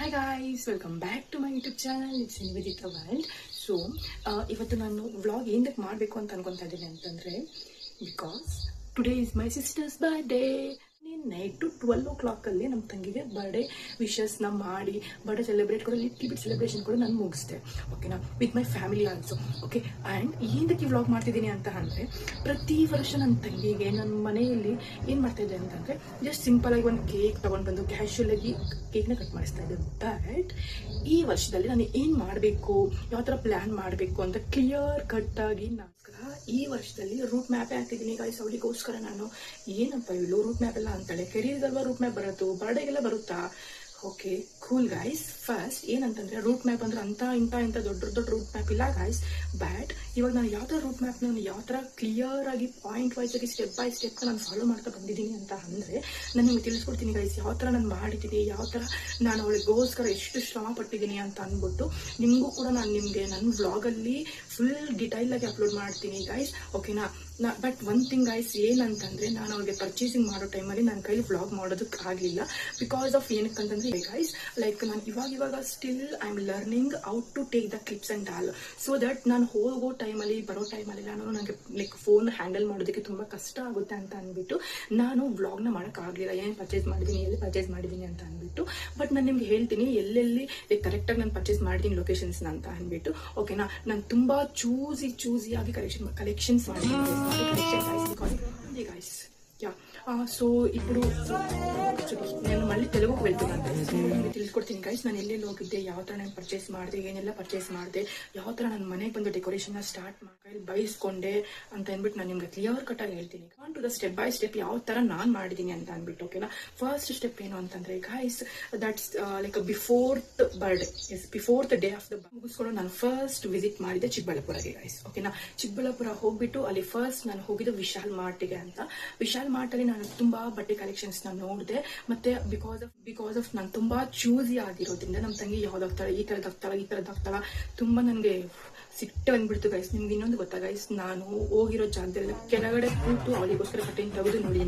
Hi guys, welcome back to my YouTube channel. It's Nivedita World. So, ಇವತ್ತು ನಾನು vlog ಏನಕ್ಕೆ ಮಾಡಬೇಕು ಅಂತ ಅನ್ಕೊಂತಾ ಇದ್ದೀನಿ ಅಂತಂದರೆ because today is my sisters birthday. Night 12 o'clock ನಮ್ಮ ತಂಗಿಗೆ ಬರ್ಡೇ ವಿಶಸ್ನ ಮಾಡಿ ಬರ್ಡೇ ಸೆಲೆಬ್ರೇಟ್ ಕೂಡ ಲಿಟ್ಲ್ ಬಿಟ್ ಸೆಲೆಬ್ರೇಷನ್ ಕೂಡ ನಾನು ಮುಗಿಸ್ದೆ. ಓಕೆನಾ, with my family also. Okay, and ಏನಕ್ಕೆ ವ್ಲಾಗ್ ಮಾಡ್ತಿದ್ದೀನಿ ಅಂತ ಅಂದರೆ ಪ್ರತಿ ವರ್ಷ ನನ್ನ ತಂಗಿಗೆ ನನ್ನ ಮನೆಯಲ್ಲಿ ಏನು ಮಾಡ್ತಾಯಿದ್ದೆ ಅಂತಂದರೆ ಜಸ್ಟ್ ಸಿಂಪಲಾಗಿ ಒಂದು ಕೇಕ್ ತೊಗೊಂಡು ಬಂದು ಕ್ಯಾಶುಯಲಾಗಿ ಕೇಕ್ನ ಕಟ್ ಮಾಡಿಸ್ತಾ ಇದ್ದೆ. ಬಟ್ ಈ ವರ್ಷದಲ್ಲಿ ನಾನು ಏನು ಮಾಡಬೇಕು, ಯಾವ ಥರ ಪ್ಲ್ಯಾನ್ ಮಾಡಬೇಕು ಅಂತ ಕ್ಲಿಯರ್ ಕಟ್ಟಾಗಿ ಈ ವರ್ಷದಲ್ಲಿ ರೂಟ್ ಮ್ಯಾಪೇ ಹಾಕಿದ್ದೀನಿ ಗೈಸ್. ಅವಳಿಗೋಸ್ಕರ ನಾನು ಏನಪ್ಪ ಇವಳು ರೂಟ್ ಮ್ಯಾಪ್ ಎಲ್ಲ ಅಂತಾಳೆ, ಕೆರಿಯರ್ಗಲ್ವಾ ರೂಟ್ ಮ್ಯಾಪ್ ಬರುತ್ತೋ, ಬರ್ಡೇಗೆಲ್ಲ ಬರುತ್ತಾ? Okay cool guys. ಫಸ್ಟ್ ಏನಂತಂದರೆ ರೂಟ್ ಮ್ಯಾಪ್ ಅಂದ್ರೆ ಇಂಥ ದೊಡ್ಡ ರೂಟ್ ಮ್ಯಾಪ್ ಇಲ್ಲ ಗೈಸ್. ಬಟ್ ಇವಾಗ ನಾನು ಯಾವ ಥರ ರೂಟ್ ಮ್ಯಾಪ್ನ ನಾನು ಯಾವ ಥರ ಕ್ಲಿಯರ್ ಆಗಿ ಪಾಯಿಂಟ್ ವೈಸ್ ಆಗಿ ಸ್ಟೆಪ್ ಬೈ ಸ್ಟೆಪ್ ನಾನು ಫಾಲೋ ಮಾಡ್ತಾ ಬಂದಿದ್ದೀನಿ ಅಂತ ಅಂದರೆ ನಾನು ನಿಮಗೆ ತಿಳಿಸ್ಕೊಡ್ತೀನಿ ಗೈಸ್. ಯಾವ ಥರ ನಾನು ಮಾಡಿದ್ದೀನಿ, ಯಾವ ಥರ ನಾನು ಅವಳಿಗೋಸ್ಕರ ಎಷ್ಟು ಶ್ರಮ ಪಟ್ಟಿದ್ದೀನಿ ಅಂತ ಅಂದ್ಬಿಟ್ಟು ನಿಮಗೂ ಕೂಡ ನಾನು ನಿಮಗೆ ನನ್ನ ವ್ಲಾಗಲ್ಲಿ ಫುಲ್ ಡಿಟೈಲಾಗಿ ಅಪ್ಲೋಡ್ ಮಾಡ್ತೀನಿ ಗೈಸ್. ಓಕೆನಾ. ಬಟ್ ಒನ್ ಥಿಂಗ್ ಗೈಸ್ ಏನಂತಂದರೆ ನಾನು ಅವ್ರಿಗೆ ಪರ್ಚೇಸಿಂಗ್ ಮಾಡೋ ಟೈಮಲ್ಲಿ ನನ್ನ ಕೈಲಿ ವ್ಲಾಗ್ ಮಾಡೋದಕ್ಕೆ ಆಗಲಿಲ್ಲ ಬಿಕಾಸ್ ಆಫ್ ಏನಕ್ಕಂತಂದರೆ ಗೈಸ್ ಲೈಕ್ ನಾನು ಇವಾಗ still I am learning how to take the clips and all. So that ನಾನು ಹೋಗೋ ಟೈಮಲ್ಲಿ ಬರೋ ಟೈಮಲ್ಲಿ ನನಗೆ ಲೈಕ್ ಫೋನ್ ಹ್ಯಾಂಡಲ್ ಮಾಡೋದಕ್ಕೆ ತುಂಬ ಕಷ್ಟ ಆಗುತ್ತೆ ಅಂತ ಅಂದ್ಬಿಟ್ಟು ನಾನು ವ್ಲಾಗ್ನ ಮಾಡೋಕ್ಕಾಗಲಿಲ್ಲ. ಏನು ಪರ್ಚೇಸ್ ಮಾಡಿದ್ದೀನಿ, ಎಲ್ಲಿ ಪರ್ಚೇಸ್ ಮಾಡಿದ್ದೀನಿ ಅಂತ ಅಂದ್ಬಿಟ್ಟು. ಬಟ್ ನಾನು ನಿಮ್ಗೆ ಹೇಳ್ತೀನಿ ಎಲ್ಲೆಲ್ಲಿ ಲೈಕ್ ಕರೆಕ್ಟಾಗಿ ನಾನು ಪರ್ಚೇಸ್ ಮಾಡಿದ್ದೀನಿ ಲೊಕೇಶನ್ಸ್ನ ಅಂತ ಅಂದ್ಬಿಟ್ಟು. ಓಕೆನಾ, ನಾನು ತುಂಬ ಚೂಸಿಯಾಗಿ ಕಲೆಕ್ಷನ್ಸ್ ಮಾಡಿದ್ದೀನಿ గైస్. యా, సో ఇప్పుడు నేను మళ్ళీ తెలుగుకు వెళ్తున్నాను. ತಿಳಿಸ್ಕೊಡ್ತೀನಿ ಗೈಸ್ ನಾನು ಎಲ್ಲೆಲ್ಲಿ ಹೋಗಿದ್ದೆ, ಯಾವ ಥರ ನಾನು ಪರ್ಚೇಸ್ ಮಾಡಿದೆ, ಏನೆಲ್ಲ ಪರ್ಚೇಸ್ ಮಾಡಿದೆ, ಯಾವ ಥರ ನನ್ನ ಮನೆಗೆ ಬಂದು ಡೆಕೋರೇಷನ್ನ ಸ್ಟಾರ್ಟ್ ಮಾಡಿ ಬೈಸ್ಕೊಂಡೆ ಅಂತ ಅಂದ್ಬಿಟ್ಟು ನಾನು ನಿಮ್ಗೆ ಕ್ಲಿಯರ್ ಕಟ್ಟಾಗಿ ಹೇಳ್ತೀನಿ. On to the step by step ಯಾವ ಥರ ನಾನು ಮಾಡಿದ್ದೀನಿ ಅಂತ ಅಂದ್ಬಿಟ್ಟು. ಓಕೆನಾ, ಫಸ್ಟ್ ಸ್ಟೆಪ್ ಏನು ಅಂತಂದರೆ guys that's like before birthday, before day of the ಮುಗಿಸ್ಕೊಂಡು ನಾನು ಫಸ್ಟ್ ವಿಸಿಟ್ ಮಾಡಿದೆ ಚಿಕ್ಕಬಳ್ಳಾಪುರಗೆ ಗೈಸ್. ಓಕೆನಾ, ಚಿಕ್ಕಬಳ್ಳಾಪುರ ಹೋಗ್ಬಿಟ್ಟು ಅಲ್ಲಿ ಫಸ್ಟ್ ನಾನು ಹೋಗಿದ್ದು ವಿಶಾಲ್ ಮಾರ್ಟಿಗೆ ಅಂತ. ವಿಶಾಲ್ ಮಾರ್ಟಲ್ಲಿ ನಾನು ತುಂಬಾ ಬಟ್ಟೆ ಕಲೆಕ್ಷನ್ಸ್ ನಾನು ನೋಡಿದೆ. ಮತ್ತೆ ಬಿಕಾಸ್ ಆಫ್ ನಾನು ತುಂಬಾ ಚೂಸಿ ಆಗಿರೋದ್ರಿಂದ ನಮ್ಮ ತಂಗಿ ಯಾವ್ದಾಗ್ತಾಳೆ, ಈ ಥರದ್ದಾಗ್ತಾಳ ತುಂಬಾ ನನಗೆ ಸಿಟ್ಟು ಬಂದ್ಬಿಡ್ತು ಗೈಸ್. ನಿಮ್ಗೆ ಇನ್ನೊಂದು ಗೊತ್ತಾ ಗೈಸ್, ನಾನು ಹೋಗಿರೋ ಜಾಗದಲ್ಲಿ ಕೆಳಗಡೆ ಕೂತು ಅವಳಿಗೋಸ್ಕರ ಬಟ್ಟೆಯನ್ನು ತೆಗೆದು ನೋಡಿ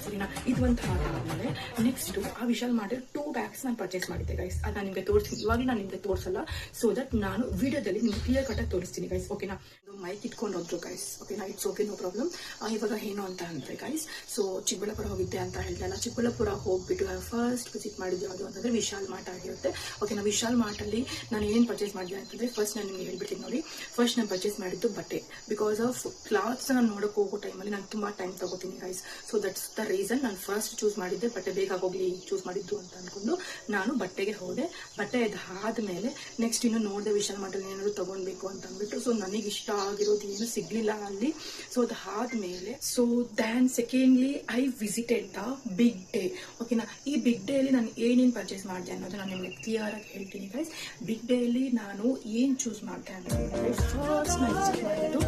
ಸರಿನಾ. ಇದು ಒಂದು ಆದಮೇಲೆ ನೆಕ್ಸ್ಟ್ ಆ ವಿಶಾಲ್ ಮಾಡಿ 2 ಬ್ಯಾಗ್ಸ್ ನಾನು ಪರ್ಚೇಸ್ ಮಾಡಿದ್ದೆ ಗೈಸ್. ಅದು ನಾನು ನಿಮಗೆ ತೋರಿಸ್ತೀನಿ. ಇವಾಗ ನಾನು ನಿಮಗೆ ತೋರಿಸಲ್ಲ, ಸೊ ದಟ್ ನಾನು ವಿಡಿಯೋದಲ್ಲಿ ನಿಮ್ಗೆ ಕ್ಲಿಯರ್ ಕಟ್ಟಾಗಿ ತೋರಿಸ್ತೀನಿ ಗೈಸ್. ಓಕೆನಾ, ಮೈಕ್ ಇಟ್ಕೊಂಡು ಹೋದ್ರು ಗೈಸ್. ಓಕೆನಾ, ಇಟ್ಸ್ ಓಕೆ, ನೋ ಪ್ರಾಬ್ಲಮ್. ಇವಾಗ ಏನು ಅಂತ ಅಂದರೆ ಗೈಸ್, ಸೊ ಚಿಕ್ಕಬಳ್ಳಾಪುರ ಹೋಗಿದ್ದೆ ಅಂತ ಹೇಳ್ದಲ್ಲ, ಚಿಕ್ಕಬಳ್ಳಾಪುರ ಹೋಗ್ಬಿಟ್ಟು ನಾನು ಫಸ್ಟ್ ವಿಸಿಟ್ ಮಾಡಿದ್ದು ಯಾವುದು ಅಂತಂದರೆ ವಿಶಾಲ್ ಮಾರ್ಟ್ ಆಗಿರುತ್ತೆ. ಓಕೆನಾ, ವಿಶಾಲ್ ಮಾರ್ಟಲ್ಲಿ ನಾನು ಏನು ಪರ್ಚೇಸ್ ಮಾಡಿದೆ ಅಂತಂದರೆ ಫಸ್ಟ್ ನಾನು ನಿಮಗೆ ಹೇಳ್ಬಿಡ್ತೀನಿ ನೋಡಿ. ಫಸ್ಟ್ ನಾನು ಪರ್ಚೇಸ್ ಮಾಡಿದ್ದು ಬಟ್ಟೆ. ಬಿಕಾಸ್ ಆಫ್ ಕ್ಲಾತ್ಸ್ ನಾನು ನೋಡೋಕೆ ಹೋಗೋ ಟೈಮಲ್ಲಿ ನಾನು ತುಂಬ ಟೈಮ್ ತಗೋತೀನಿ guys. So that's the reason ನಾನು ಫಸ್ಟ್ ಚೂಸ್ ಮಾಡಿದ್ದೆ ಬಟ್ಟೆ. ಬೇಗ ಹೋಗಲಿ ಚೂಸ್ ಮಾಡಿದ್ದು ಅಂತ ಅಂದ್ಕೊಂಡು ನಾನು ಬಟ್ಟೆಗೆ ಹೋದೆ. ಬಟ್ಟೆ ಆದಮೇಲೆ ನೆಕ್ಸ್ಟ್ ಇನ್ನು ನೋಡಿದೆ ವಿಶಾಲ್ ಮಾರ್ಟಲ್ಲಿ ಏನಾದ್ರು ತೊಗೊಳ್ಬೇಕು ಅಂತ ಅಂದ್ಬಿಟ್ಟು. ಸೊ ನನಗೆ ಇಷ್ಟ ಆಗಿರೋದು ಏನು ಸಿಗ್ಲಿಲ್ಲ ಅಲ್ಲಿ. ಸೊ ಅದಾದ್ಮೇಲೆ so then secondly I visited the big day. ಓಕೆನಾ, ಈ ಬಿಗ್ ಡೇ ಅಲ್ಲಿ ನಾನು ಏನೇನು ಪರ್ಚೇಸ್ ಮಾಡಿದೆ ಅನ್ನೋದು ನಾನು ನಿಮಗೆ ಕ್ಲಿಯರ್ ಆಗಿ ಹೇಳ್ತೀನಿ ಗೈಸ್. ಬಿಗ್ ಡೇ ಅಲ್ಲಿ ನಾನು ಏನು ಚೂಸ್ ಮಾಡಿದೆ ಅಂತಂದ್ರೆ ಫಸ್ಟ್ ನಾನು ವಿಸಿಟ್ ಮಾಡಿದ್ದು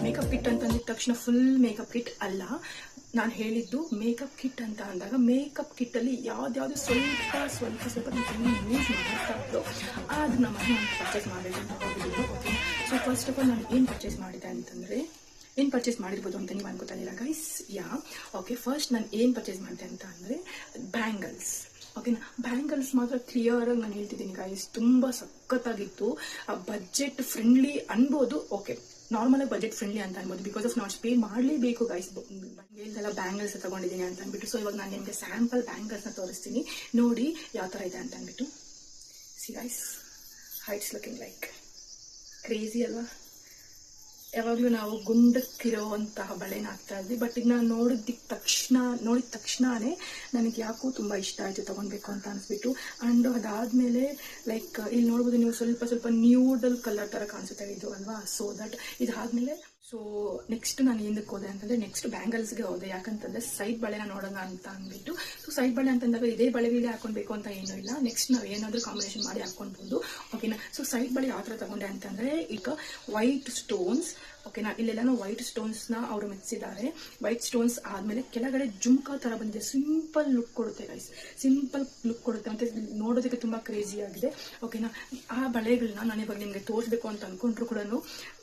ಮೇಕಪ್ ಕಿಟ್ ಅಂತ ಅಂದಿದ ತಕ್ಷಣ ಫುಲ್ ಮೇಕಪ್ ಕಿಟ್ ಅಲ್ಲ, ನಾನು ಹೇಳಿದ್ದು ಮೇಕಪ್ ಕಿಟ್ ಅಂತ ಅಂದಾಗ ಮೇಕಪ್ ಕಿಟ್ಟಲ್ಲಿ ಯಾವ್ದು ಸ್ವಲ್ಪ ಯೂಸ್ ಮಾಡ್ತಾ ಇದ್ದು ಅದನ್ನ ನಾನು ಪರ್ಚೇಸ್ ಮಾಡಿದೆ ಅಂತ ಹೋಗಿದ್ದು. Okay, so first of all ನಾನು ಏನು ಪರ್ಚೇಸ್ ಮಾಡಿದೆ ಅಂತಂದರೆ ಏನು ಪರ್ಚೇಸ್ ಮಾಡಿರ್ಬೋದು ಅಂತ ನೀವು ಅನ್ಕೋತಾಯಿಲ್ಲ ಗೈಸ್. ಯಾ, ಓಕೆ, ಫಸ್ಟ್ ನಾನು ಏನು ಪರ್ಚೇಸ್ ಮಾಡಿದೆ ಅಂತ ಅಂದರೆ ಬ್ಯಾಂಗಲ್ಸ್. ಓಕೆನಾ, ಬ್ಯಾಂಗಲ್ಸ್ ಮಾತ್ರ ಕ್ಲಿಯರ್ ಆಗಿ ನಾನು ಹೇಳ್ತಿದ್ದೀನಿ ಗೈಸ್, ತುಂಬ ಸಖತ್ತಾಗಿತ್ತು. ಬಜೆಟ್ ಫ್ರೆಂಡ್ಲಿ ಅನ್ಬೋದು. ಓಕೆ, ನಾರ್ಮಲ್ ಆಗಿ ಬಜೆಟ್ ಫ್ರೆಂಡ್ಲಿ ಅಂತ ಅನ್ಬೋದು ಬಿಕಾಸ್ ಆಫ್ ನಾಟ್ ಪೇ ಮಾಡಲೇಬೇಕು ಗೈಸ್. ಹೇಳ್ದೆಲ್ಲ ಬ್ಯಾಂಗಲ್ಸ್ ತಗೊಂಡಿದ್ದೀನಿ ಅಂತ ಅಂದ್ಬಿಟ್ಟು. ಸೊ ಇವಾಗ ನಾನು ನಿಮಗೆ ಸ್ಯಾಂಪಲ್ ಬ್ಯಾಂಗಲ್ಸ್ನ ತೋರಿಸ್ತೀನಿ ನೋಡಿ ಯಾವ ಥರ ಇದೆ ಅಂತ ಅಂದ್ಬಿಟ್ಟು. C guys, heights looking like crazy ಅಲ್ವಾ? ಯಾವಾಗಲೂ ನಾವು ಗುಂಡಕ್ಕಿರೋವಂತಹ ಬಳೆನ ಹಾಕ್ತಾ ಇದ್ವಿ. ಬಟ್ ಈಗ ನಾನು ನೋಡಿದ ತಕ್ಷಣನೇ ನನಗೆ ಯಾಕೋ ತುಂಬ ಇಷ್ಟ ಆಯಿತು, ತೊಗೊಳ್ಬೇಕು ಅಂತ ಅನಿಸ್ಬಿಟ್ಟು. ಆ್ಯಂಡ್ ಅದಾದಮೇಲೆ ಲೈಕ್ ಇಲ್ಲಿ ನೋಡ್ಬೋದು ನೀವು ಸ್ವಲ್ಪ ನ್ಯೂಡಲ್ ಕಲರ್ ಥರ ಕಾಣಿಸುತ್ತೆ ಇದು ಅಲ್ವಾ. ಸೊ ದಟ್ ಇದಾದಮೇಲೆ ಸೊ ನೆಕ್ಸ್ಟ್ ನಾನು ಏನಕ್ಕೆ ಹೋದೆ ಅಂತಂದರೆ ನೆಕ್ಸ್ಟ್ ಬ್ಯಾಂಗಲ್ಸ್ಗೆ ಹೋದೆ. ಯಾಕಂತಂದರೆ ಸೈಡ್ ಬಳೆನ ನೋಡೋಣ ಅಂತ ಅಂದ್ಬಿಟ್ಟು. ಸೊ ಸೈಡ್ ಬಳೆ ಅಂತಂದಾಗ ಇದೇ ಬಳೆಗಳೇ ಹಾಕೊಳ್ಬೇಕು ಅಂತ ಏನೂ ಇಲ್ಲ, ನೆಕ್ಸ್ಟ್ ನಾವು ಏನಾದರೂ ಕಾಂಬಿನೇಷನ್ ಮಾಡಿ ಹಾಕ್ಕೊಳ್ಬೋದು. ಓಕೆನಾ, ಸೊ ಸೈಡ್ ಬಳೆ ಯಾವ ಥರ ತಗೊಂಡೆ ಅಂತಂದರೆ ಈಗ ವೈಟ್ ಸ್ಟೋನ್ಸ್ ಓಕೆನಾ. ಇಲ್ಲೆಲ್ಲಾನು ವೈಟ್ ಸ್ಟೋನ್ಸ್ನ ಅವರು ಮೆಚ್ಚಿದ್ದಾರೆ. ವೈಟ್ ಸ್ಟೋನ್ಸ್ ಆದಮೇಲೆ ಕೆಳಗಡೆ ಜುಮ್ಕಾ ಥರ ಬಂದಿದೆ. ಸಿಂಪಲ್ ಲುಕ್ ಕೊಡುತ್ತೆ ಗೈಸ್, ಸಿಂಪಲ್ ಲುಕ್ ಕೊಡುತ್ತೆ ಮತ್ತು ನೋಡೋದಕ್ಕೆ ತುಂಬ ಕ್ರೇಜಿ ಆಗಿದೆ. ಓಕೆನಾ. ಆ ಬಳೆಗಳನ್ನ ನಾನು ಇವಾಗ ನಿಮಗೆ ತೋರಿಸ್ಬೇಕು ಅಂತ ಅಂದ್ಕೊಂಡ್ರು ಕೂಡ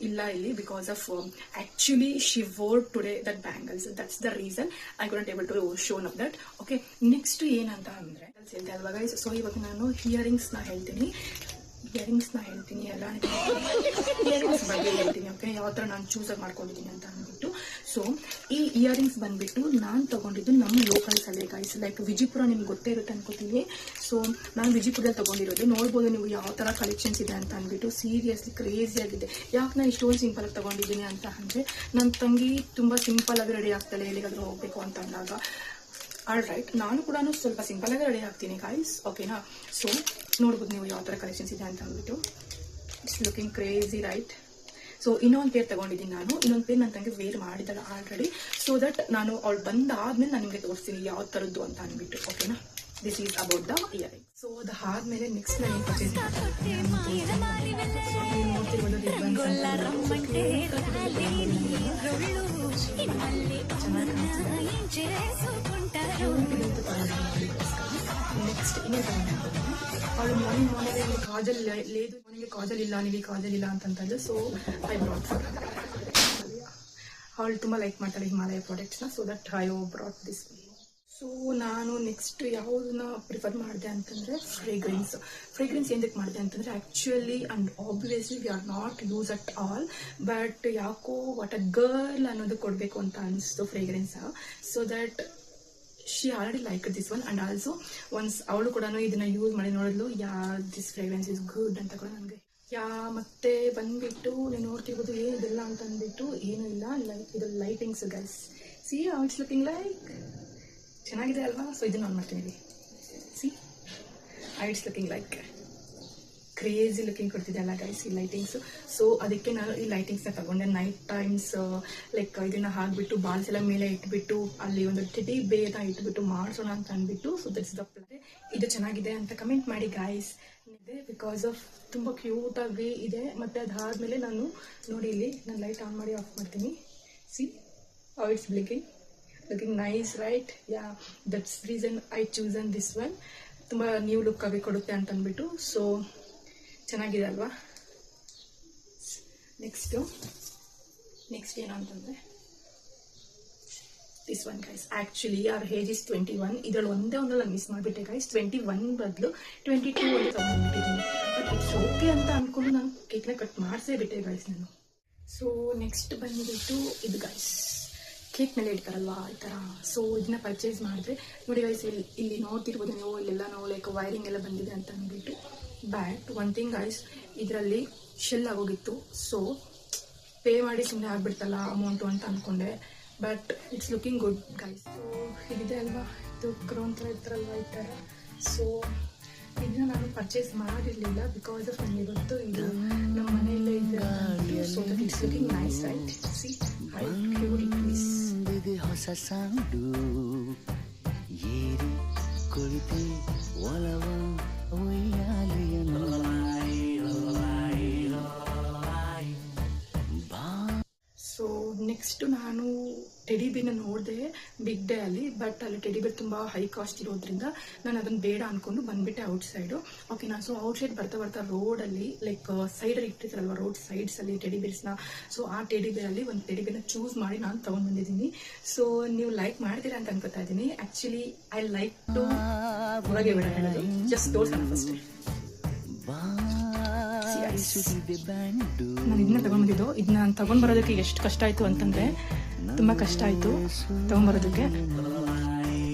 ಇಲ್ಲ ಇಲ್ಲಿ, because of actually she wore today that bangles. That's the reason I couldn't able to shown up that. Okay, next ಏನಂತ ಅಂದರೆ ಹೇಳ್ತೆ ಅಲ್ವಾ ಗೈಸ್. ಸೊ ಇವಾಗ ನಾನು ಇಯರಿಂಗ್ಸ್ನ ಹೇಳ್ತೀನಿ ಎಲ್ಲ ಇಯರಿಂಗ್ಸ್ ಬಗ್ಗೆ ಹೇಳ್ತೀನಿ. ಓಕೆ, ಯಾವ ಥರ ನಾನು ಚೂಸಾಗಿ ಮಾಡ್ಕೊಂಡಿದ್ದೀನಿ ಅಂತ ಅಂದ್ಬಿಟ್ಟು. ಸೊ ಈ ಇಯರಿಂಗ್ಸ್ ಬಂದ್ಬಿಟ್ಟು ನಾನು ತೊಗೊಂಡಿದ್ದು ನಮ್ಮ ಲೋಕಲ್ಸಲ್ಲೇ ಗೈಸ್. ಲೈಕ್ ವಿಜಯಪುರ ನಿಮ್ಗೆ ಗೊತ್ತೇ ಇರುತ್ತೆ ಅನ್ಕೋತೀನಿ. ಸೊ ನಾನು ವಿಜಯಪುರದಲ್ಲಿ ತೊಗೊಂಡಿರೋದು. ನೋಡ್ಬೋದು ನೀವು ಯಾವ ಥರ ಕಲೆಕ್ಷನ್ಸ್ ಇದೆ ಅಂತ ಅಂದ್ಬಿಟ್ಟು. ಸೀರಿಯಸ್ಲಿ ಕ್ರೇಜಿ ಆಗಿದೆ. ಯಾಕೆ ನಾನು ಇಷ್ಟೊಂದು ಸಿಂಪಲಾಗಿ ತೊಗೊಂಡಿದ್ದೀನಿ ಅಂತ ಅಂದರೆ, ನನ್ನ ತಂಗಿ ತುಂಬ ಸಿಂಪಲಾಗಿ ರೆಡಿ ಆಗ್ತಾಳೆ ಎಲ್ಲಿಗಾದರೂ ಹೋಗಬೇಕು ಅಂತ ಅಂದಾಗ. ಆಲ್ ರೈಟ್, ನಾನು ಕೂಡ ಸ್ವಲ್ಪ ಸಿಂಪಲಾಗಿ ರೆಡಿ ಆಗ್ತೀನಿ ಗೈಸ್. ಓಕೆನಾ. ಸೊ ನೋಡ್ಬೋದು ನೀವು ಯಾವ ಥರ ಕಲೆಕ್ಷನ್ಸ್ ಇದೆ ಅಂತ ಅಂದ್ಬಿಟ್ಟು. It's looking crazy right. So ಇನ್ನೊಂದು ಪೇರ್ ತೊಗೊಂಡಿದ್ದೀನಿ ನಾನು. ಇನ್ನೊಂದು ಪೇರ್ ನನ್ನ ತಂಗಿ ವೇರ್ ಮಾಡಿದ್ದಾಳೆ ಆಲ್ರೆಡಿ. ಸೊ ದಟ್ ನಾನು ಅವಳು ಬಂದಾದ್ಮೇಲೆ ನಾನು ನಿಮಗೆ ತೋರಿಸ್ತೀನಿ ಯಾವ ಥರದ್ದು ಅಂತ ಅಂದ್ಬಿಟ್ಟು. ಓಕೆನಾ. This is about the earring. So ಅದಾದ್ಮೇಲೆ ನೆಕ್ಸ್ಟ್ ನಾನು ಪರ್ಚೇಸ್ నెక్స్ట్ వాళ్ళు మార్నింగ్ కాజల్ లేదు, మనకి కాజల్ ಇಲ್ಲ ನೀವು ಕಾಜಲ್ ಇಲ್ಲ ಅಂತಂತಂದು. ಸೊ ಐ ಬ್ರಾಟ್ ಅವಳು ತುಂಬ ಲೈಕ್ ಮಾಡ್ತಾಳೆ ಹಿಮಾಲಯ ಪ್ರಾಡಕ್ಟ್ಸ್ನ. So that I brought this. So ನಾನು ನೆಕ್ಸ್ಟ್ ಯಾವುದನ್ನ ಪ್ರಿಫರ್ ಮಾಡಿದೆ ಅಂತಂದರೆ ಫ್ರೇಗ್ರೆನ್ಸ್ ಏನಕ್ಕೆ ಮಾಡಿದೆ ಅಂತಂದರೆ, actually and obviously we are not use at all, but ಯಾಕೋ ವಾಟ್ ಅ ಗರ್ಲ್ ಅನ್ನೋದು ಕೊಡಬೇಕು ಅಂತ ಅನಿಸ್ತು fragrance. So that she already like this one. And also once ಅವಳು ಕೂಡ ಇದನ್ನ ಯೂಸ್ ಮಾಡಿ ನೋಡಿದ್ಲು, ದಿಸ್ ಫ್ರೇಗ್ರೆನ್ಸ್ ಇಸ್ ಗುಡ್ ಅಂತ ಕೂಡ ನನಗೆ. ಮತ್ತೆ ಬಂದ್ಬಿಟ್ಟು ನೀವು ನೋಡ್ತಿರ್ಬೋದು ಇದೆಲ್ಲ ಅಂತ ಅಂದ್ಬಿಟ್ಟು ಏನೂ ಇಲ್ಲ. ಲೈಕ್ ಇದು lightings guys. C how it's looking like ಚೆನ್ನಾಗಿದೆ ಅಲ್ವಾ. ಸೊ ಇದನ್ನ ಆನ್ ಮಾಡ್ತೀನಿ. C it's looking like crazy looking ಕೊಡ್ತಿದೆ ಅಲ್ಲ ಗೈಸ್ ಈ ಲೈಟಿಂಗ್ಸ್. ಸೊ ಅದಕ್ಕೆ ನಾನು ಈ ಲೈಟಿಂಗ್ಸ್ನ ತಗೊಂಡೆ. ನೈಟ್ ಟೈಮ್ಸ್ ಲೈಕ್ ಇದನ್ನ ಹಾಕ್ಬಿಟ್ಟು ಬಾಲ್ಸ್ ಎಲ್ಲ ಮೇಲೆ ಇಟ್ಬಿಟ್ಟು ಅಲ್ಲಿ ಒಂದು ಟೆಡಿ ಬೇರ್ನ ಇಟ್ಬಿಟ್ಟು ಮಾಡಿಸೋಣ ಅಂತ ಅಂದ್ಬಿಟ್ಟು. So that's the plan. ಇದು ಚೆನ್ನಾಗಿದೆ ಅಂತ ಕಮೆಂಟ್ ಮಾಡಿ ಗೈಸ್. ಇದೆ ಬಿಕಾಸ್ ಆಫ್ ತುಂಬ ಕ್ಯೂಟಾಗಿ ಇದೆ. ಮತ್ತು ಅದಾದಮೇಲೆ ನಾನು ನೋಡಿ ಇಲ್ಲಿ ನಾನು ಲೈಟ್ ಆನ್ ಮಾಡಿ ಆಫ್ ಮಾಡ್ತೀನಿ. C how it's blinking, looking nice right. That's reason I chosen this one. ತುಂಬ ನ್ಯೂ ಲುಕ್ ಆಗಿ ಕೊಡುತ್ತೆ ಅಂತ ಅಂದ್ಬಿಟ್ಟು. ಸೊ ಚೆನ್ನಾಗಿದೆ ಅಲ್ವಾ. ನೆಕ್ಸ್ಟ್ ಏನು ಅಂತಂದರೆ this one guys. Actually our age is 21. ಇದರಲ್ಲಿ ಒಂದೇ ನಾನು ಮಿಸ್ ಮಾಡಿಬಿಟ್ಟೆ ಗೈಸ್. 21 ಬದಲು 22 ಅಂತ ತೊಗೊಂಡ್ಬಿಟ್ಟಿದ್ದೀನಿ. ಬಟ್ ಇಟ್ಸ್ ಓಕೆ ಅಂತ ಅಂದ್ಕೊಂಡು ನಾನು ಕೇಕ್ನ ಕಟ್ ಮಾಡಿಸೇ ಬಿಟ್ಟೆ ಗೈಸ್ ನಾನು. ಸೊ ನೆಕ್ಸ್ಟ್ ಬಂದುಬಿಟ್ಟು ಇದು ಗೈಸ್, ಕೇಕ್ ಮೇಲೆ ಇಡ್ತಾರಲ್ವಾ ಈ ಥರ. ಸೊ ಇದನ್ನ ಪರ್ಚೇಸ್ ಮಾಡಿದ್ರೆ ನೋಡಿ ಗೈಸ್, ಇಲ್ಲಿ ನೋಡ್ತಿರ್ಬೋದು ನೀವು, ಇಲ್ಲೆಲ್ಲ ನಾವು ಲೈಕ್ ವೈರಿಂಗ್ ಎಲ್ಲ ಬಂದಿದೆ ಅಂತ ಅಂದ್ಬಿಟ್ಟು. ಬಟ್ ಒನ್ ಥಿಂಗ್ ಗೈಸ್, ಇದರಲ್ಲಿ ಶೆಲ್ ಆಗೋಗಿತ್ತು. ಸೊ ಪೇ ಮಾಡಿ ಸುಮ್ಮನೆ ಆಗ್ಬಿಡ್ತಲ್ಲ ಅಮೌಂಟು ಅಂತ ಅಂದ್ಕೊಂಡೆ. But it's looking good guys. So ಇದಿದೆ ಅಲ್ವಾ, ಇದು ಕ್ರೌನ್ ಥರ ಇರ್ತಾರಲ್ವ ಈ ಥರ. ಸೊ ಇದನ್ನ ನಾನು ಪರ್ಚೇಸ್ ಮಾಡಿರಲಿಲ್ಲ ಬಿಕಾಸ್ ಆಫ್ ನನಗೆ ಗೊತ್ತು ಇದು ನಮ್ಮ ಮನೆಯಲ್ಲೇ ಇದೆ. So that it's looking nice right. C high cute it is. ಹೊಸ ಸಾಂಡು ಏರಿ ಕುಳಿತೆ ಒಲವ ಸೊ ನೆಕ್ಸ್ಟ್ ನಾನು ಟೆಡಿ ಬೇರ್ನ ನೋಡಿದೆ ಬಿಗ್ ಡೇ ಅಲ್ಲಿ. ಬಟ್ ಅಲ್ಲಿ ಟೆಡಿ ಬೇರ್ ತುಂಬ ಹೈ ಕಾಸ್ಟ್ ಇರೋದ್ರಿಂದ ನಾನು ಅದನ್ನು ಬೇಡ ಅಂದ್ಕೊಂಡು ಬಂದ್ಬಿಟ್ಟೆ ಔಟ್ ಸೈಡು. ಓಕೆನಾ. ಸೊ ಔಟ್ ಸೈಡ್ ಬರ್ತಾ ರೋಡಲ್ಲಿ ಲೈಕ್ ಸೈಡಲ್ಲಿ ಇಟ್ಟಿರ್ತಾರಲ್ವ ರೋಡ್ ಸೈಡ್ಸಲ್ಲಿ ಟೆಡಿ ಬೇರ್ಸ್ನ. ಸೊ ಆ ಟೆಡಿ ಬೇರಲ್ಲಿ ಒಂದು ಟೆಡಿ ಬೇರ್ನ ಚೂಸ್ ಮಾಡಿ ನಾನು ತೊಗೊಂಡು ಬಂದಿದ್ದೀನಿ. ಸೊ ನೀವು ಲೈಕ್ ಮಾಡ್ತೀರಾ ಅಂತ ಅನ್ಕೋತಾ ಇದ್ದೀನಿ. ಆ್ಯಕ್ಚುಲಿ ಐ ಲೈಕ್ ಟು ಒಳಗೆ ಬೇಡ ಹೇಳೋದು, ಜಸ್ಟ್ ತೋರ್ಸೋಣ ಫಸ್ಟ್. ನಾನು ಇದನ್ನ ತಗೊಂಡ್ಬಂದಿದ್ದು. ಇದನ್ನ ನಾನು ತಗೊಂಡ್ಬರೋದಕ್ಕೆ ಎಷ್ಟು ಕಷ್ಟ ಆಯಿತು ಅಂತಂದರೆ ತುಂಬ ಕಷ್ಟ ಆಯಿತು ತಗೊಂಡ್ಬರೋದಕ್ಕೆ.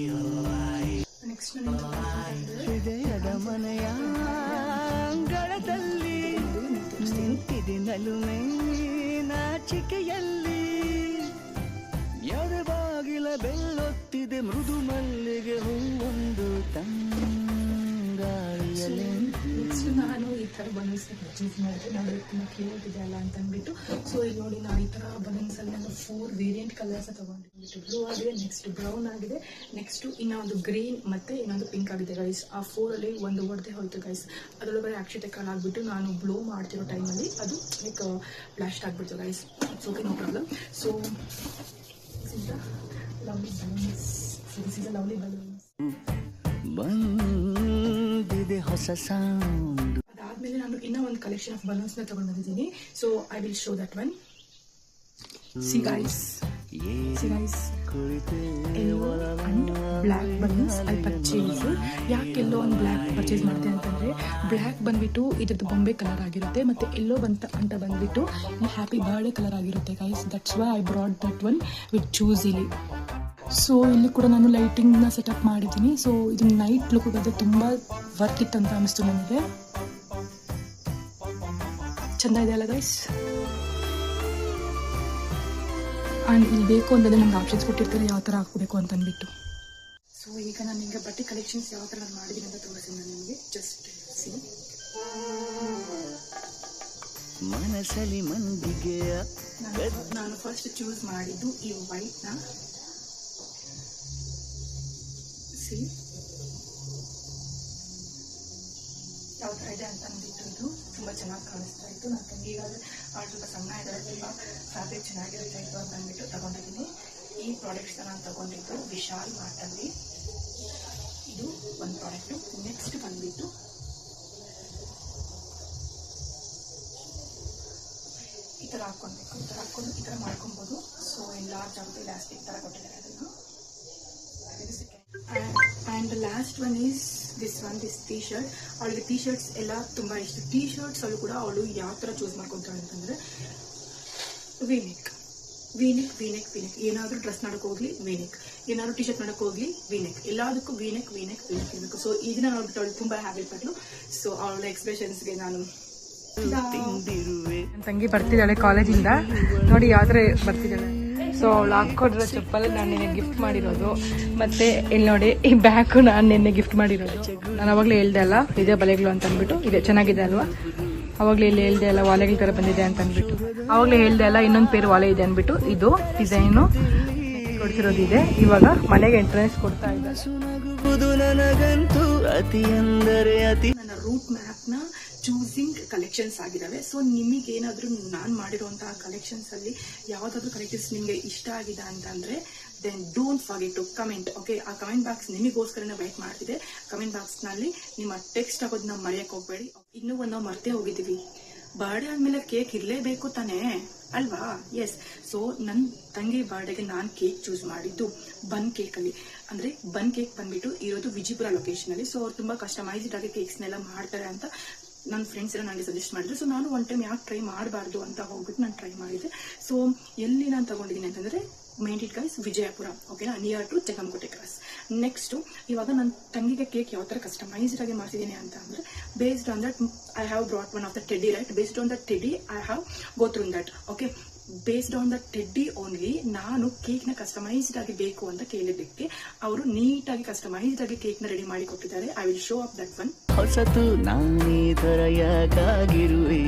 ನೆಕ್ಸ್ಟ್ ಹೃದಯದ ಮನೆಯ ಅಂಗಳದಲ್ಲಿ ನಿಂತಿದಿನಲುಮೆ ನಾಚಿಕೆಯಲ್ಲಿ ಎಡಬಾಗಿಲ ಬೆಲ್ಲೊತ್ತಿದೆ ಮೃದು ಮಲ್ಲಿಗೆ ಹೂವೊಂದು ತಂಗಾಳಿಯಲ್ಲಿ. ನಾನು ಈ ಥರ ಬಂದು ಬಲೂನ್ಸ್ನ ಪರ್ಚೇಸ್ ಮಾಡಿದೆ. ನೋಡಿ ತುಂಬ ಕ್ಯೂಟ್ ಇದೆ ಅಲ್ಲ ಅಂತ ಅಂದ್ಬಿಟ್ಟು. ಸೊ ಇಲ್ಲಿ ನೋಡಿ ನಾವು ಈ ಥರ ಬಲೂನ್ಸಲ್ಲಿ ನಾನು 4 ವೇರಿಯಂಟ್ ಕಲರ್ಸ್ ತೊಗೊಂಡಿದ್ದು. ಬ್ಲೂ ಆಗಿದೆ, ನೆಕ್ಸ್ಟ್ ಬ್ರೌನ್ ಆಗಿದೆ, ನೆಕ್ಸ್ಟು ಇನ್ನೊಂದು ಗ್ರೀನ್ ಮತ್ತು ಇನ್ನೊಂದು ಪಿಂಕ್ ಆಗಿದೆ ಗೈಸ್. ಆ 4ಅಲ್ಲಿ ಒಂದು ಹೊಡೆದೇ ಹೋಯ್ತು ಗೈಸ್. ಅದರೊಳಗಡೆ ಅಕ್ಷತೆ ಕಾಲಾಗ್ಬಿಟ್ಟು ನಾನು ಬ್ಲೋ ಮಾಡ್ತಿರೋ ಟೈಮಲ್ಲಿ ಅದು ಲೈಕ್ ಬ್ಲಾಸ್ಟ್ ಆಗಿಬಿಡ್ತು guys. It's okay, no problem. So lovely balloons. This is a lovely balloons. ಬಂದಿದೆ ಹೊಸ ಸೌಂಡ್. ಅದಾದ್ಮೇಲೆ ನಾನು ಇನ್ನೂ ಒಂದು ಕಲೆಕ್ಷನ್ ಆಫ್ ಬಲೂನ್ಸ್ನ ತಗೊಂಡು ಬಂದಿದ್ದೀನಿ. So I will show that one. C guys, yellow and black balloons I purchase. ಯಾಕೆ ಎಲ್ಲೋ ಒಂದು ಬ್ಲ್ಯಾಕ್ ಪರ್ಚೇಸ್ ಮಾಡ್ತೇನೆ ಅಂತಂದರೆ, ಬ್ಲ್ಯಾಕ್ ಬಂದ್ಬಿಟ್ಟು ಇದ್ರದ್ದು ಬೊಂಬೆ ಕಲರ್ ಆಗಿರುತ್ತೆ ಮತ್ತು ಎಲ್ಲೋ ಅಂತ ಬಂದ್ಬಿಟ್ಟು ಈ ಹ್ಯಾಪಿ ಬರ್ಡೇ ಕಲರ್ ಆಗಿರುತ್ತೆ guys. That's why I brought that one with choose ಇಲ್ಲಿ. ಸೊ ಇಲ್ಲಿ ಕೂಡ ನಾನು ಲೈಟಿಂಗ್ನ ಸೆಟಪ್ ಮಾಡಿದ್ದೀನಿ. ಸೊ ಇದು ನೈಟ್ ಲುಕ್ ಹೋಗೋದು ತುಂಬ ವರ್ತ್ ಇತ್ತು ಅಂತ ಅನಿಸ್ತು ನನಗೆ. ಚೆಂದ ಇದೆ ಅಲ್ಲ ಗೈಸ್. ಆ್ಯಂಡ್ ಇಲ್ಲಿ ಬೇಕು ಅಂತಂದರೆ ನಮ್ಗೆ ಆಪ್ಷನ್ಸ್ ಕೊಟ್ಟಿರ್ತಾರೆ ಯಾವ ಥರ ಹಾಕಬೇಕು ಅಂತ ಅಂದ್ಬಿಟ್ಟು. ಸೊ ಈಗ ನಾನು ನಿಮಗೆ ಬಟ್ಟೆ ಕಲೆಕ್ಷನ್ಸ್ ಯಾವ ಥರ ನಾನು ಮಾಡಿದ್ದೀನಿ ಅಂತ ತೋರಿಸ್ತೀನಿ ನಾನು ನಿಮಗೆ. Just C. ಮನಸ್ಸಲ್ಲಿ ಮಂದಿಗೆ ನಾನು ಫಸ್ಟ್ ಚೂಸ್ ಮಾಡಿದ್ದು ಈ ವೈಟ್ನ. ಸಿ ಯಾವ ಥರ ಇದೆ ಅಂತ ಅಂದ್ಬಿಟ್ಟು ಇದು ತುಂಬ ಚೆನ್ನಾಗಿ ಕಾಣಿಸ್ತಾ ಇತ್ತು. ನನ್ನ ತಂಗಿಗಾದರೆ ಅವಳು ಸ್ವಲ್ಪ ಸಣ್ಣ ಇದ್ದಾರೆ, ತುಂಬ ಫ್ಯಾಬ್ರಿಕ್ ಚೆನ್ನಾಗಿರುತ್ತೆ ಇತ್ತು ಅಂತ ಅಂದ್ಬಿಟ್ಟು ತಗೊಂಡಿದ್ದೀನಿ. ಈ ಪ್ರಾಡಕ್ಟ್ಸ್ನ ನಾನು ತಗೊಂಡಿದ್ದು ವಿಶಾಲ್ ಮಾರ್ಟಲ್ಲಿ. ಇದು ಒಂದು ಪ್ರಾಡಕ್ಟು. ನೆಕ್ಸ್ಟ್ ಬಂದ್ಬಿಟ್ಟು ಈ ಥರ ಹಾಕ್ಕೊಳ್ಬೇಕು. ಈ ಥರ ಹಾಕ್ಕೊಂಡು ಈ ಥರ ಮಾಡ್ಕೊಬೋದು. ಸೊ ಲಾರ್ಜ್ ಆಗುತ್ತೆ, ಲಾಸ್ಟಿಕ್ ಥರ ಕೊಟ್ಟಿದ್ದಾರೆ ಅದನ್ನು. And last one is this T shirt. ಅವಳಿಗೆ ಟೀ ಶರ್ಟ್ಸ್ ಎಲ್ಲ ತುಂಬ ಇಷ್ಟ. ಟೀ ಶರ್ಟ್ಸ್ ಅಲ್ಲೂ ಕೂಡ ಅವಳು ಯಾವ ಥರ ಚೂಸ್ ಮಾಡ್ಕೊತಾಳೆ ಅಂತಂದರೆ ವಿ-ನೆಕ್. ಏನಾದರೂ ಡ್ರೆಸ್ ಮಾಡೋಕೆ ಹೋಗ್ಲಿ ವಿ-ನೆಕ್, ಏನಾದರೂ ಟಿ ಶರ್ಟ್ ಮಾಡೋಕೆ ಹೋಗ್ಲಿ ವಿ-ನೆಕ್, ಎಲ್ಲದಕ್ಕೂ ವಿ-ನೆಕ್ ಇರಬೇಕು. ಸೊ ಇದನ್ನ ನೋಡ್ಬಿಟ್ಟು ಅವಳು ತುಂಬ ಹ್ಯಾಪಿ ಪಟ್ಲು. ಸೊ ಅವಳ ಎಕ್ಸ್ಪ್ರೆಷನ್ಸ್ಗೆ ನಾನು ನನ್ನ ತಂಗಿ ಬರ್ತಿದ್ದಾಳೆ ಕಾಲೇಜಿಂದ. ನೋಡಿ ಯಾವ ಥರ ಬರ್ತಿದ್ದಾಳೆ. ಸೊ ಅವಳು ಹಾಕ್ಕೊಡ್ರೆ ಚಪ್ಪಲ್ ನಾನು ನಿನ್ನೆ ಗಿಫ್ಟ್ ಮಾಡಿರೋದು. ಮತ್ತು ಇಲ್ಲಿ ನೋಡಿ ಈ ಬ್ಯಾಗು ನಾನು ನಿನ್ನೆ ಗಿಫ್ಟ್ ಮಾಡಿರೋದು. ನಾನು ಅವಾಗಲೇ ಹೇಳ್ದೆ ಅಲ್ಲ ಇದೇ ಬಲೆಗಳು ಅಂತ ಅಂದ್ಬಿಟ್ಟು. ಇದೆ ಚೆನ್ನಾಗಿದೆ ಅಲ್ವಾ? ಅವಾಗಲೇ ಇಲ್ಲಿ ಹೇಳ್ದೆ ಅಲ್ಲ ವಾಲೆಗಳ ಥರ ಬಂದಿದೆ ಅಂತ ಅಂದ್ಬಿಟ್ಟು. ಅವಾಗಲೇ ಹೇಳ್ದೆ ಅಲ್ಲ ಇನ್ನೊಂದು ಪೇರು ವಾಲೆ ಇದೆ ಅಂದ್ಬಿಟ್ಟು. ಇದು ಡಿಸೈನು ಕೊಡ್ತಿರೋದು ಇದೆ. ಇವಾಗ ಮನೆಗೆ ಎಂಟ್ರೆನ್ಸ್ ಕೊಡ್ತಾ ಇದೆ. ನನ್ನ ರೂಟ್ ಮ್ಯಾಪ್ನ ಚೂಸಿಂಗ್ ಕಲೆಕ್ಷನ್ಸ್ ಆಗಿದ್ದಾವೆ. ಸೊ ನಿಮಗೇನಾದರೂ ನಾನು ಮಾಡಿರುವಂತಹ ಕಲೆಕ್ಷನ್ಸಲ್ಲಿ ಯಾವುದಾದ್ರೂ ಕಲೆಕ್ಷನ್ಸ್ ನಿಮಗೆ ಇಷ್ಟ ಆಗಿದೆ ಅಂತಂದರೆ then don't forget to comment. Okay, ಆ ಕಮೆಂಟ್ ಬಾಕ್ಸ್ ನಿಮಗೋಸ್ಕರನೇ ವೆಯ್ಟ್ ಮಾಡ್ತಿದೆ. ಕಮೆಂಟ್ ಬಾಕ್ಸ್ನಲ್ಲಿ ನಿಮ್ಮ ಟೆಕ್ಸ್ಟ್ ಆಗೋದನ್ನ ಮರೆಯೋಕ್ಕೆ ಹೋಗಬೇಡಿ. ಇನ್ನೂ ಒಂದು ನಾವು ಮರ್ತೇ ಹೋಗಿದ್ದೀವಿ, ಬರ್ಡೇ ಆದಮೇಲೆ ಕೇಕ್ ಇರಲೇಬೇಕು ತಾನೇ ಅಲ್ವಾ? ಎಸ್. ಸೊ ನನ್ನ ತಂಗಿ ಬರ್ಡೇಗೆ ನಾನು ಕೇಕ್ ಚೂಸ್ ಮಾಡಿದ್ದು ಬನ್ ಕೇಕಲ್ಲಿ. ಅಂದರೆ ಬನ್ ಕೇಕ್ ಬಂದ್ಬಿಟ್ಟು ಇರೋದು ವಿಜಯಪುರ ಲೊಕೇಶನಲ್ಲಿ. ಸೊ ಅವ್ರು ತುಂಬ ಕಸ್ಟಮೈಸ್ಡ್ ಆಗಿ ಕೇಕ್ಸ್ನೆಲ್ಲ ಮಾಡ್ತಾರೆ ಅಂತ ನನ್ನ ಫ್ರೆಂಡ್ಸ್ ಎಲ್ಲ ನನಗೆ ಸಜೆಸ್ಟ್ ಮಾಡಿದ್ರು. ಸೊ ನಾನು ಒನ್ ಟೈಮ್ ಯಾಕೆ ಟ್ರೈ ಮಾಡಬಾರ್ದು ಅಂತ ಹೋಗ್ಬಿಟ್ಟು ನಾನು ಟ್ರೈ ಮಾಡಿದೆ. ಸೊ ಎಲ್ಲಿ ನಾನು ತಗೊಂಡಿದ್ದೀನಿ ಅಂತಂದರೆ ಮೇನ್ ಇಟ್ ಗೈಸ್ ವಿಜಯಪುರ. ಓಕೆನಾ, ನಿಯರ್ ಟು ಜಗಂಕೋಟೆ ಕ್ರಾಸ್. ನೆಕ್ಸ್ಟು ಇವಾಗ ನನ್ನ ತಂಗಿಗೆ ಕೇಕ್ ಯಾವ ಥರ ಕಸ್ಟಮೈಸ್ಡ್ ಆಗಿ ಮಾಡ್ತಿದ್ದೀನಿ ಅಂತ ಅಂದರೆ based on that I have brought one of the teddy, right? Based on the teddy I have go through that. Okay, based on the teddy only ನಾನು ಕೇಕ್ನ ಕಸ್ಟಮೈಸ್ಡ್ ಆಗಿ ಬೇಕು ಅಂತ ಕೇಳಿದ್ದಕ್ಕೆ ಅವರು ನೀಟಾಗಿ ಕಸ್ಟಮೈಸ್ಡ್ ಆಗಿ ಕೇಕ್ನ ರೆಡಿ ಮಾಡಿ ಕೊಟ್ಟಿದ್ದಾರೆ. I will show up that one. ಹೊಸತು ನಾನೇ ತರ ಯಾಕಾಗಿರುವೆ.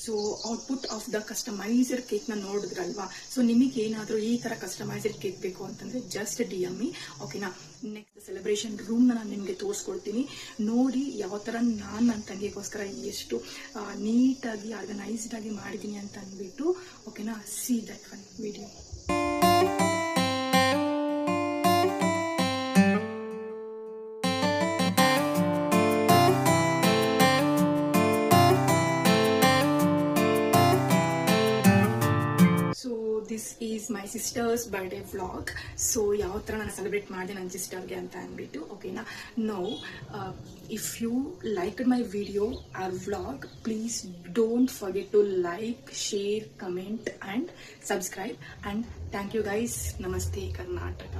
So output of the customised ಕೇಕ್ನ ನೋಡಿದ್ರಲ್ವಾ? ಸೊ ನಿಮಗೆ ಏನಾದರೂ ಈ ಥರ ಕಸ್ಟಮೈಸ್ಡ್ ಕೇಕ್ ಬೇಕು ಅಂತಂದರೆ ಜಸ್ಟ್ DM me. ಓಕೆನಾ? ನೆಕ್ಸ್ಟ್ ಸೆಲೆಬ್ರೇಷನ್ ರೂಮ್ನ ನಾನು ನಿಮಗೆ ತೋರಿಸ್ಕೊಡ್ತೀನಿ. ನೋಡಿ ಯಾವ ಥರ ನಾನು ನನ್ನ ತಂಗಿಗೋಸ್ಕರ ಎಷ್ಟು ನೀಟಾಗಿ ಆರ್ಗನೈಸ್ಡ್ ಆಗಿ ಮಾಡಿದ್ದೀನಿ ಅಂತ ಅಂದ್ಬಿಟ್ಟು. ಓಕೆನಾ, see that one video. This is my sisters birthday vlog. So ಯಾವ ಥರ ನಾನು ಸೆಲೆಬ್ರೇಟ್ ಮಾಡಿದೆ ನನ್ನ ಸಿಸ್ಟರ್ಗೆ ಅಂತ ಅಂದ್ಬಿಟ್ಟು. ಓಕೆನಾ, no if you like my video or vlog, please don't forget to like, share, comment and subscribe. And thank you guys. ನಮಸ್ತೆ ಕರ್ನಾಟಕ.